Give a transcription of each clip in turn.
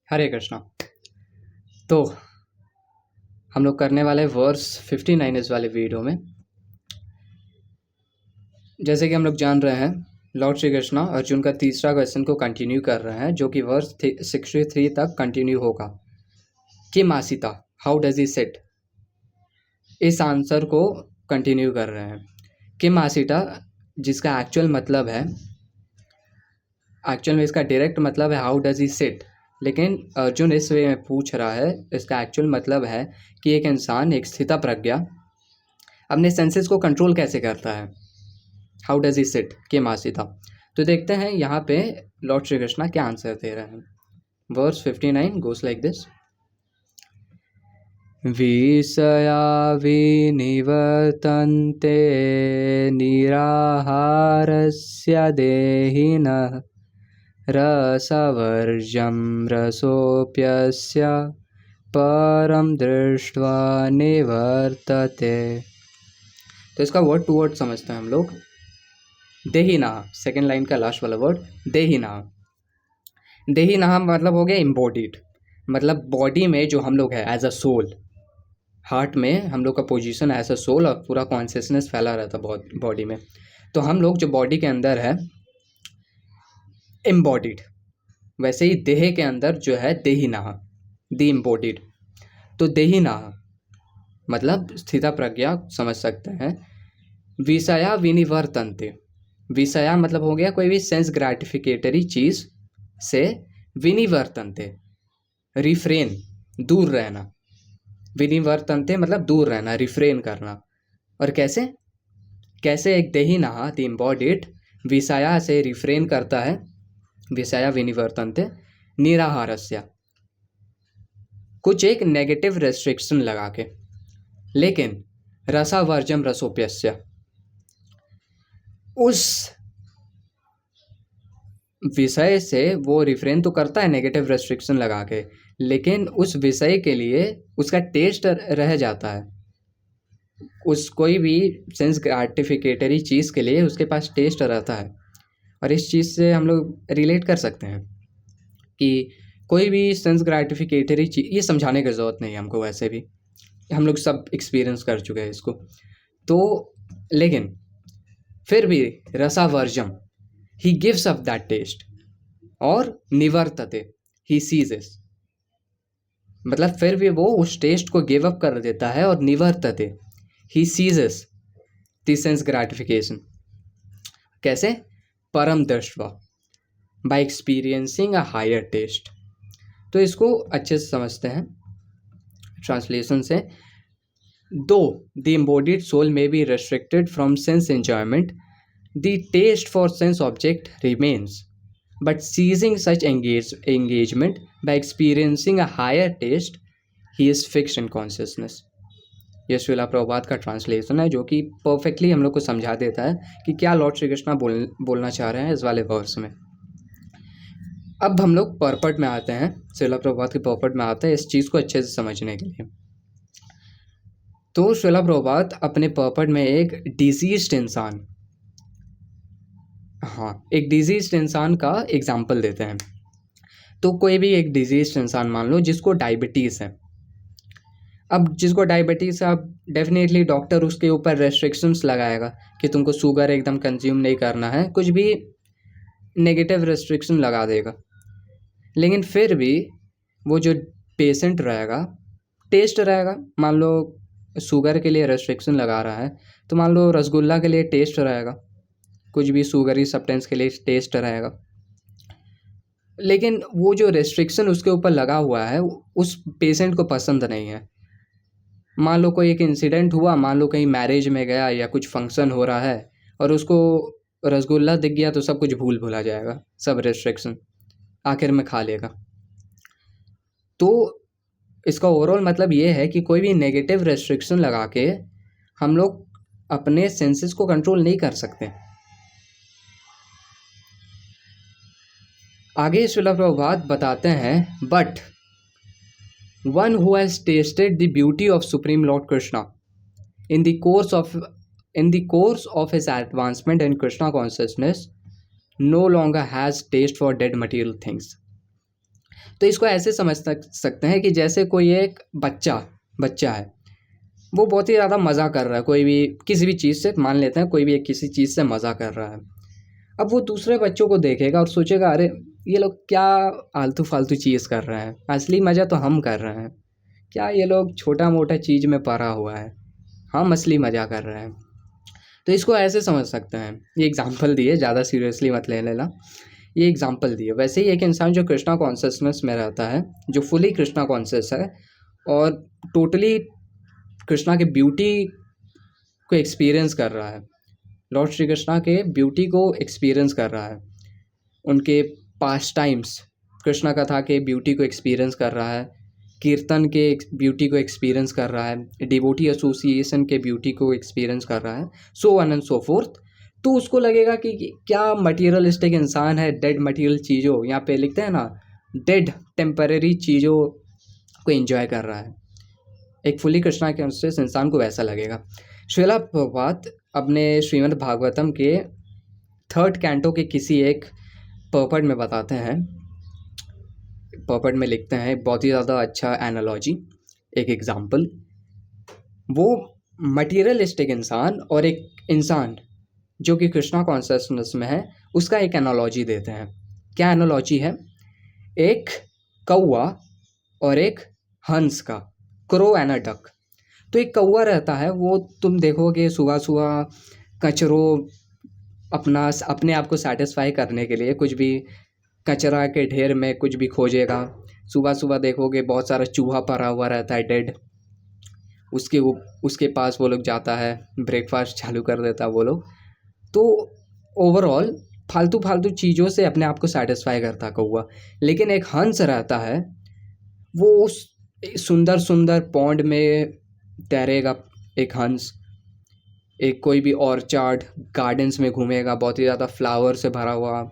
हरे कृष्णा। तो हम लोग करने वाले वर्स 59 इस वाले वीडियो में। जैसे कि हम लोग जान रहे हैं, लॉर्ड श्री कृष्णा अर्जुन का तीसरा क्वेश्चन को कंटिन्यू कर रहे हैं, जो कि वर्स 63 तक कंटिन्यू होगा। किम आसिता, हाउ डज ही सिट, इस आंसर को कंटिन्यू कर रहे हैं। किम आसिता, जिसका एक्चुअल में इसका डायरेक्ट मतलब है हाउ डज ही सिट, लेकिन अर्जुन इस वे में पूछ रहा है, इसका एक्चुअल मतलब है कि एक इंसान, एक स्थितप्रज्ञ अपने सेंसेस को कंट्रोल कैसे करता है। हाउ डज ही सिट किम आसिता। तो देखते हैं यहाँ पे लॉर्ड श्री कृष्णा क्या आंसर दे रहे हैं। Verse 59 goes like this. विषया विनिवर्तन्ते निराहारस्य देहिनः रसवर्ज्यं रसोऽप्यस्य परम दृष्ट्वा निवर्तते। तो इसका वर्ड टू वर्ड समझते हैं हम लोग। देहिना, सेकेंड लाइन का लास्ट वाला वर्ड देहिना। देहिना मतलब हो गया इम्बॉडीड, मतलब बॉडी में जो हम लोग है एज अ सोल, हार्ट में हम लोग का पोजीशन एज अ सोल और पूरा कॉन्शियसनेस फैला रहता है बॉडी में। तो हम लोग जो बॉडी के अंदर है इम्बॉडीड, वैसे ही देह के अंदर जो है देहिना, दी इम्बॉडीड। तो देहिना मतलब स्थिता प्रज्ञा समझ सकते हैं। विषया विनिवर्तन्ते, विषया मतलब हो गया कोई भी सेंस ग्रेटिफिकेटरी चीज से, विनिवर्तन्ते रिफ्रेन, दूर रहना। विनिवर्तन्ते मतलब दूर रहना, रिफ्रेन करना। और कैसे कैसे एक देहिना द इम्बॉडीड विषया से रिफ्रेन करता है, विषया विनिवर्तन्ते निराहारस्य, कुछ एक नेगेटिव रेस्ट्रिक्शन लगा के। लेकिन रसावर्जम रसोप्यस्य, उस विषय से वो रिफ्रेन तो करता है नेगेटिव रेस्ट्रिक्शन लगा के, लेकिन उस विषय के लिए उसका टेस्ट रह जाता है। उस कोई भी सेंस ग्रेटिफिकेटरी चीज़ के लिए उसके पास टेस्ट रहता है। और इस चीज़ से हम लोग रिलेट कर सकते हैं कि कोई भी सेंस ग्रेटिफिकेटरी चीज़, ये समझाने की ज़रूरत नहीं है हमको, वैसे भी हम लोग सब एक्सपीरियंस कर चुके हैं इसको। तो लेकिन फिर भी रसावर्जम, he gives up that taste, और निवर्तते ही सीजेस, मतलब फिर भी वो उस टेस्ट को गिव अप कर देता है, और निवर्तते he ceases the sense gratification. कैसे? परम दृष्टवा, by experiencing a higher taste. तो इसको अच्छे से समझते हैं ट्रांसलेशन से। Though the embodied soul may be restricted from sense enjoyment, the taste for sense object remains, but seizing such engagement by experiencing a higher taste, he is fixed in consciousness। ये श्रीला प्रभुपाद का translation है, जो कि perfectly हम लोग को समझा देता है कि क्या लॉर्ड श्री कृष्णा बोलना चाह रहे हैं इस वाले वर्स में। अब हम लोग पर्पट में आते हैं, श्रीला प्रभुपाद के पर्पट में आते हैं इस चीज़ को अच्छे से समझने के लिए। तो श्रीला प्रभुपाद अपने पर्पट में एक डिजीज्ड इंसान, एक डिजीज्ड इंसान का एग्जाम्पल देते हैं। तो कोई भी एक डिजीज्ड इंसान मान लो जिसको डायबिटीज़ है। अब जिसको डायबिटीज़ है, अब डेफिनेटली डॉक्टर उसके ऊपर रेस्ट्रिक्शंस लगाएगा कि तुमको शुगर एकदम कंज्यूम नहीं करना है, कुछ भी नेगेटिव रेस्ट्रिक्शन लगा देगा। लेकिन फिर भी वो जो पेशेंट रहेगा, टेस्ट रहेगा। मान लो शुगर के लिए रेस्ट्रिक्शन लगा रहा है, तो मान लो रसगुल्ला के लिए टेस्ट रहेगा, कुछ भी शुगरी सब्सटेंस के लिए टेस्ट रहेगा। लेकिन वो जो रेस्ट्रिक्शन उसके ऊपर लगा हुआ है उस पेशेंट को पसंद नहीं है। मान लो कोई एक इंसिडेंट हुआ, मान लो कहीं मैरिज में गया या कुछ फंक्शन हो रहा है और उसको रसगुल्ला दिख गया, तो सब कुछ भूला जाएगा, सब रेस्ट्रिक्शन आखिर में खा लेगा। तो इसका ओवरऑल मतलब ये है कि कोई भी नेगेटिव रेस्ट्रिक्शन लगा के हम लोग अपने सेंसेस को कंट्रोल नहीं कर सकते। आगे श्रीला प्रभुपाद बताते हैं, but one who has tasted the beauty of supreme lord Krishna in the course of his advancement in Krishna consciousness no longer has taste for dead material things. तो इसको ऐसे समझ सकते हैं कि जैसे कोई एक बच्चा है, वो बहुत ही ज़्यादा मज़ा कर रहा है कोई भी किसी भी चीज़ से, मान लेते हैं कोई भी एक किसी चीज़ से मज़ा कर रहा है। अब वो दूसरे बच्चों को देखेगा और सोचेगा, अरे ये लोग क्या आलतू फालतू चीज़ कर रहे हैं, असली मज़ा तो हम कर रहे हैं, क्या ये लोग छोटा मोटा चीज़ में पड़ा हुआ है, हम असली मज़ा कर रहे हैं। तो इसको ऐसे समझ सकते हैं, ये एग्जाम्पल दिए, ज़्यादा सीरियसली मत ले लेना, ये एग्जाम्पल दिए। वैसे ही एक इंसान जो कृष्णा कॉन्शियसनेस में रहता है, जो फुली कृष्णा कॉन्शियस है और टोटली कृष्णा के ब्यूटी को एक्सपीरियंस कर रहा है, लॉर्ड श्री कृष्णा के ब्यूटी को एक्सपीरियंस कर रहा है, उनके पास्ट टाइम्स कृष्णा कथा के ब्यूटी को एक्सपीरियंस कर रहा है, कीर्तन के ब्यूटी को एक्सपीरियंस कर रहा है, डिवोटी एसोसिएशन के ब्यूटी को एक्सपीरियंस कर रहा है, so on and so fourth. तो उसको लगेगा कि क्या मटीरियलिस्टिक इंसान है, डेड मटीरियल चीज़ों, यहाँ पे लिखते हैं ना, डेड टेम्पररी चीज़ों को एंजॉय कर रहा है। एक फुली कृष्णा कॉन्शियस इंसान को वैसा लगेगा। श्रीला प्रभुपाद अपने श्रीमद् भागवतम के 3rd कैंटो के किसी एक पर्पट में बताते हैं, पर्पट में लिखते हैं बहुत ही ज़्यादा अच्छा एनालॉजी, एक एग्जाम्पल। वो मटीरियलिस्टिक इंसान और एक इंसान जो कि कृष्णा कॉन्शियसनेस में है, उसका एक एनालॉजी देते हैं। क्या एनालॉजी है? एक कौवा और एक हंस का, क्रो एंड अ डक। तो एक कौवा रहता है, वो तुम देखोगे सुबह सुबह कचरों अपने आप को सेटिस्फाई करने के लिए कुछ भी कचरा के ढेर में कुछ भी खोजेगा। सुबह सुबह देखोगे बहुत सारा चूहा पड़ा हुआ रहता है डेड, उसके पास वो लोग जाता है, ब्रेकफास्ट चालू कर देता है वो लोग। तो ओवरऑल फालतू फालतू चीज़ों से अपने आप को सेटिस्फाई करता कौवा। लेकिन एक हंस रहता है, वो उस सुंदर सुंदर पॉन्ड में तैरेगा। एक हंस एक कोई भी ऑर्चार्ड गार्डन्स में घूमेगा, बहुत ही ज़्यादा फ्लावर से भरा हुआ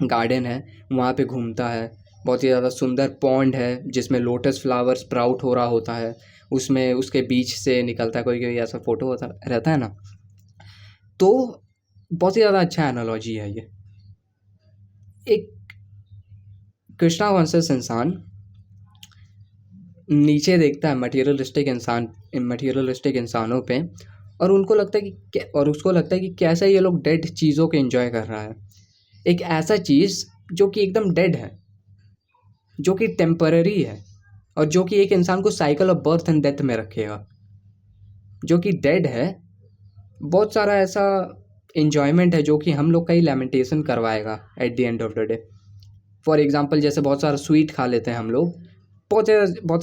गार्डन है, वहाँ पे घूमता है। बहुत ही ज़्यादा सुंदर पॉन्ड है जिसमें लोटस फ्लावर स्प्राउट हो रहा होता है, उसमें उसके बीच से निकलता है, कोई कोई ऐसा फोटो होता रहता है ना। तो बहुत ही ज़्यादा अच्छा एनालॉजी है ये। एक कृष्णा कॉन्शियस इंसान नीचे देखता है मटीरियलिस्टिक इंसानों पे, और उसको लगता है कि कैसा ये लोग डेड चीज़ों को एंजॉय कर रहा है। एक ऐसा चीज़ जो कि एकदम डेड है, जो कि टेम्पररी है, और जो कि एक इंसान को cycle of birth and death में रखेगा। जो कि डेड है, बहुत सारा ऐसा इन्जॉयमेंट है जो कि हम लोग का ही लैमेंटेशन करवाएगा at the end of the day. For example जैसे बहुत सारा स्वीट खा लेते हैं हम लोग, बहुत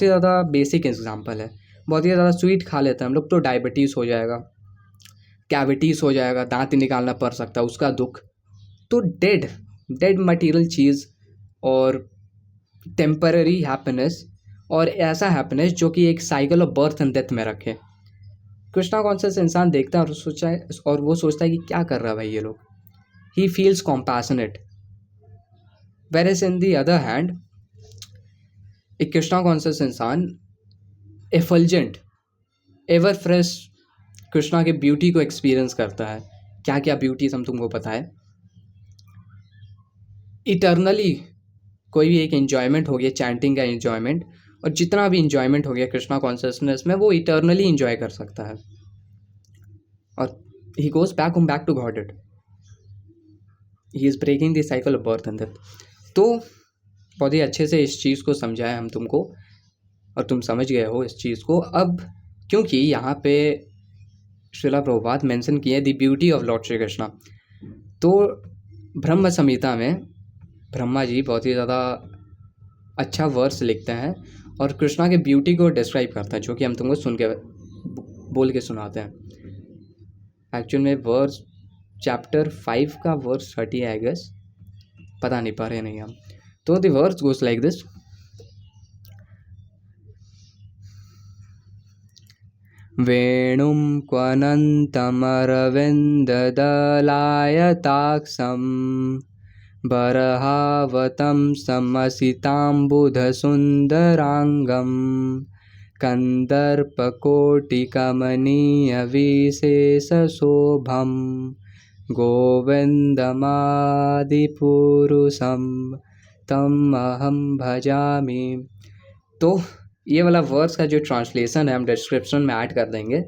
ही ज़्यादा बेसिक एग्जांपल है, बहुत ही ज़्यादा स्वीट खा लेते हैं हम लोग तो डायबिटीज़ हो जाएगा, कैविटीज़ हो जाएगा, दांत निकालना पड़ सकता है, उसका दुख। तो डेड मटीरियल चीज़ और टेम्पररी हैप्पीनेस, और ऐसा हैप्पीनेस जो कि एक cycle of birth and death में रखे। कृष्णा कॉन्शियस इंसान देखता है और वो सोचता है कि क्या कर रहा है भाई ये लोग। He feels compassionate. whereas in the other hand एक कृष्णा कॉन्शियस इंसान एफल्जेंट एवर फ्रेश कृष्णा के ब्यूटी को एक्सपीरियंस करता है। क्या क्या ब्यूटीज हम तुमको पता है। इटर्नली कोई भी एक एन्जॉयमेंट हो गया, चैंटिंग का एन्जॉयमेंट, और जितना भी एन्जॉयमेंट हो गया कृष्णा कॉन्शियसनेस में, वो इटर्नली एन्जॉय कर सकता है, और he goes back to Godhead. He is breaking the cycle of birth and death. तो बहुत ही अच्छे से इस चीज़ को समझाया हम तुमको, और तुम समझ गए हो इस चीज़ को। अब क्योंकि यहाँ पे श्रीला प्रभुपाद मेंशन किए the beauty of Lord Shri Krishna, तो ब्रह्म संहिता में ब्रह्मा जी बहुत ही ज़्यादा अच्छा वर्स लिखते हैं और कृष्णा के ब्यूटी को डिस्क्राइब करता है, जो कि हम तुमको सुन के बोल के सुनाते हैं। एक्चुअल में वर्स चैप्टर 5 का वर्स 30 आई गेस, पता नहीं, पा रहे नहीं हम। तो the verse goes like this. वेणुं क्वनन्तमरविन्ददलायताक्षं बर्हावतं समसिताम्बुधसुन्दराङ्गं कन्दर्पकोटिकमनीयविशेषशोभं गोविन्दमादिपुरुषं तम अहम भजामि। तो ये वाला वर्ड्स का जो ट्रांसलेशन है हम डिस्क्रिप्शन में ऐड कर देंगे,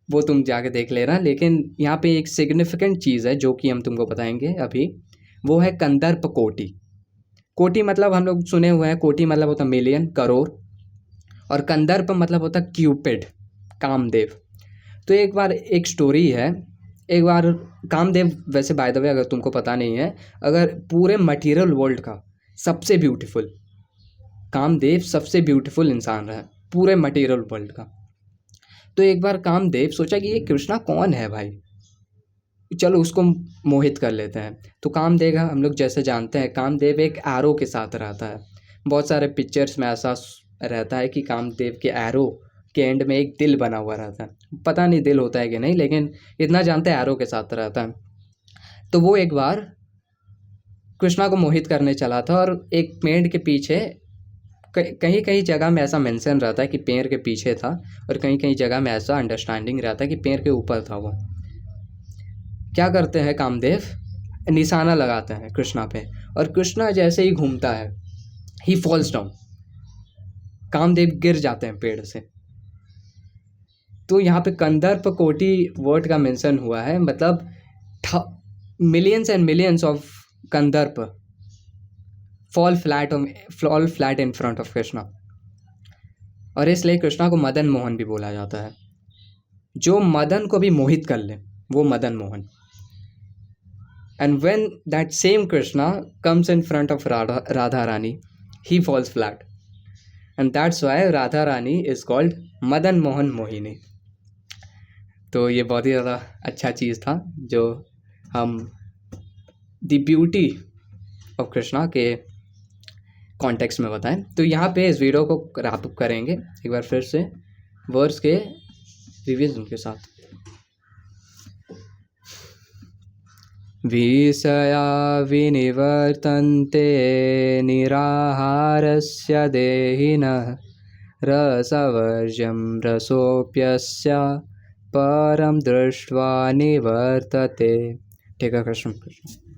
वो तुम जाके देख लेना। लेकिन यहाँ पे एक सिग्निफिकेंट चीज़ है जो कि हम तुमको बताएंगे अभी, वो है कंदर्प कोटि। कोटि मतलब हम लोग सुने हुए हैं, कोटि मतलब होता है मिलियन, करोड़, और कंदर्प मतलब होता है क्यूपिड, कामदेव। तो एक बार एक स्टोरी है, एक बार कामदेव, वैसे बाय द वे अगर तुमको पता नहीं है, अगर पूरे मटेरियल वर्ल्ड का सबसे ब्यूटीफुल, कामदेव सबसे ब्यूटीफुल इंसान रहा पूरे मटेरियल वर्ल्ड का। तो एक बार कामदेव सोचा कि ये कृष्णा कौन है भाई, चलो उसको मोहित कर लेते हैं। तो कामदेव हम लोग जैसे जानते हैं, कामदेव एक एरो के साथ रहता है। बहुत सारे पिक्चर्स में ऐसा रहता है कि कामदेव के एरो के एंड में एक दिल बना हुआ रहता है, पता नहीं दिल होता है कि नहीं, लेकिन इतना जानते हैं एरो के साथ रहता है। तो वो एक बार कृष्णा को मोहित करने चला था, और एक पेड़ के पीछे, कहीं कहीं जगह में ऐसा मेंशन रहता है कि पेड़ के पीछे था, और कहीं कहीं जगह में ऐसा अंडरस्टैंडिंग रहता है कि पेड़ के ऊपर था। वो क्या करते हैं, कामदेव निशाना लगाते हैं कृष्णा पे, और कृष्णा जैसे ही घूमता है, ही फॉल्स डाउन, कामदेव गिर जाते हैं पेड़ से। तो यहाँ पे कंदर्प कोटि वर्ड का मेंशन हुआ है, मतलब millions and millions of Kandarp fall flat in front of Krishna. और इसलिए कृष्णा को मदन मोहन भी बोला जाता है। जो मदन को भी मोहित कर ले वो Madan Mohan. And when that same Krishna comes in front of Radha Rani, he falls flat. And that's why Radha Rani is called Madan Mohan Mohini. तो ये बहुत ही ज़्यादा अच्छा चीज़ था जो हम द ब्यूटी ऑफ कृष्णा के कॉन्टेक्स्ट में बताएं। तो यहाँ पे इस वीडियो को रैप अप करेंगे एक बार फिर से वर्ड्स के रिवीजन के साथ। विषया विनिवर्तन्ते निराहारस्य देहिनः रसवर्ज्यं रसोऽप्यस्य परं दृष्ट्वा निवर्तते। ठीक है कृष्ण कृष्ण।